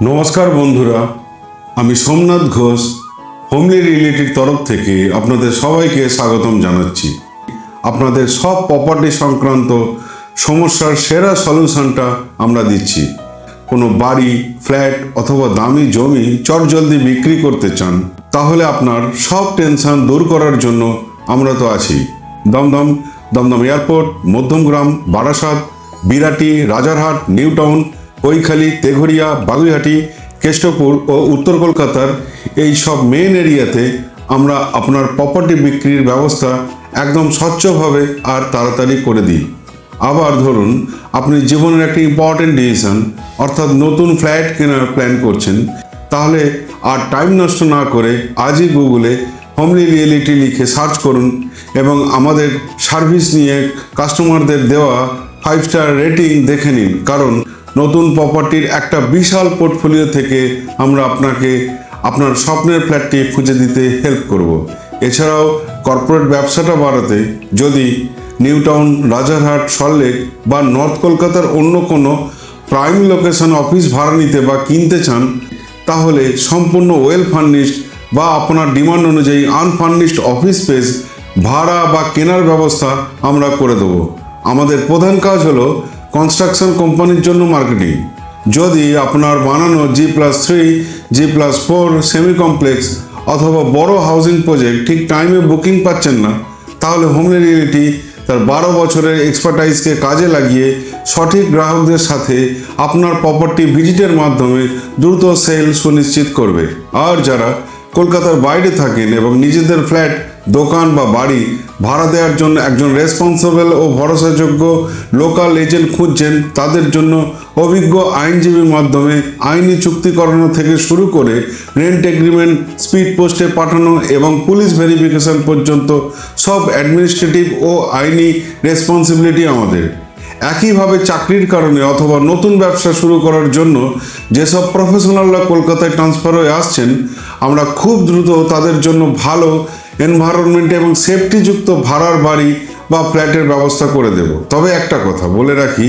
নমস্কার বন্ধুরা, আমি সোমনাথ ঘোষ হোমলি রিয়েলিটির তরফ থেকে আপনাদের সবাইকে স্বাগতম জানাচ্ছি। আপনাদের সব প্রপার্টি সংক্রান্ত সমস্যার সেরা সলিউশনটা আমরা দিচ্ছি। কোনো বাড়ি, ফ্ল্যাট অথবা দামি জমি চটজলদি বিক্রি করতে চান, তাহলে আপনার সব টেনশন দূর করার জন্য আমরা তো আছি। Dumdum airport, Madhyamgram, Barasat, Birati, Rajarhat, New Town, Kaikhali, Teghoria, Baguiati, Kestopur ও উত্তর কলকাতার এই সব মেন এরিয়াতে আমরা আপনার প্রপার্টি বিক্রির ব্যবস্থা একদম স্বচ্ছভাবে আর তাড়াতাড়ি করে দিই। আবার ধরুন, আপনি জীবনের একটি ইম্পর্টেন্ট ডিসিশন অর্থাৎ নতুন ফ্ল্যাট কেনার প্ল্যান করছেন, তাহলে আর টাইম নষ্ট না করে আজই গুগলে হোমলি রিয়েলিটি লিখে সার্চ করুন এবং আমাদের সার্ভিস নিয়ে কাস্টমারদের দেওয়া 5 স্টার রেটিং দেখে নিন। কারণ নতুন প্রপার্টির একটা বিশাল পোর্টফোলিও থেকে আমরা আপনাকে আপনার স্বপ্নের ফ্ল্যাটটি খুঁজে দিতে হেল্প করব। এছাড়াও কর্পোরেট ব্যবসাটা বাড়াতে যদি নিউ টাউন, রাজারহাট, সল্টলেক বা নর্থ কলকাতার অন্য কোনো প্রাইম লোকেশন অফিস ভাড়া নিতে বা কিনতে চান, তাহলে সম্পূর্ণ ওয়েল ফার্নিশড বা আপনার ডিমান্ড অনুযায়ী আনফার্নিশড অফিস স্পেস ভাড়া বা কেনার ব্যবস্থা আমরা করে দেবো। আমাদের প্রধান কাজ হলো কনস্ট্রাকশন কোম্পানির জন্য মার্কেটিং। যদি আপনার বানানো G+3, G+4 সেমি কমপ্লেক্স অথবা বড় হাউজিং প্রজেক্ট ঠিক টাইমে বুকিং পাচ্ছেন না, তাহলে হোমলি রিয়েলিটি তার 12 বছরের এক্সপার্টাইজকে কাজে লাগিয়ে সঠিক গ্রাহকদের সাথে আপনার প্রপার্টি ভিজিটের মাধ্যমে দ্রুত সেল সুনিশ্চিত করবে। আর যারা কলকাতার বাইরে থাকেন এবং নিজেদের ফ্ল্যাট, দোকান বা বাড়ি ভাড়া দেওয়ার জন্য একজন রেসপন্সিবল ও ভরসাযোগ্য লোকাল এজেন্ট খুঁজছেন, তাদের জন্য অভিজ্ঞ আইনজীবীর মাধ্যমে আইনি চুক্তি করানো থেকে শুরু করে রেন্ট এগ্রিমেন্ট, স্পিড পোস্টে পাঠানো এবং পুলিশ ভেরিফিকেশন পর্যন্ত সব অ্যাডমিনিস্ট্রেটিভ ও আইনি রেসপন্সিবিলিটি আমাদের। একইভাবে চাকরির কারণে অথবা নতুন ব্যবসা শুরু করার জন্য যেসব প্রফেশনালরা কলকাতায় ট্রান্সফার হয়ে আসছেন, আমরা খুব দ্রুত তাদের জন্য ভালো এনভায়রনমেন্ট এবং সেফটিযুক্ত ভাড়ার বাড়ি বা ফ্ল্যাটের ব্যবস্থা করে দেব। তবে একটা কথা বলে রাখি,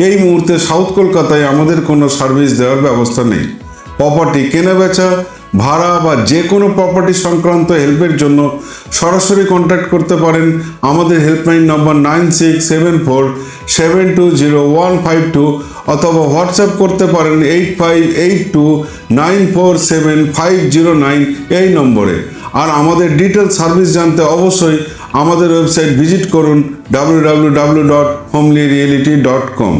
এই মুহূর্তে সাউথ কলকাতায় আমাদের কোনো সার্ভিস দেওয়ার ব্যবস্থা নেই। প্রপার্টি কেনাবেচা, ভাড়া বা যে কোনো প্রপার্টি সংক্রান্ত হেল্পের জন্য সরাসরি কন্ট্যাক্ট করতে পারেন আমাদের হেল্পলাইন নম্বর 9674720152 অথবা হোয়াটসঅ্যাপ করতে পারেন 8582947509 এই নম্বরে। আর আমাদের ডিটেল সার্ভিস জানতে অবশ্যই আমাদের ওয়েবসাইট ভিজিট করুন www.homelyreality.com।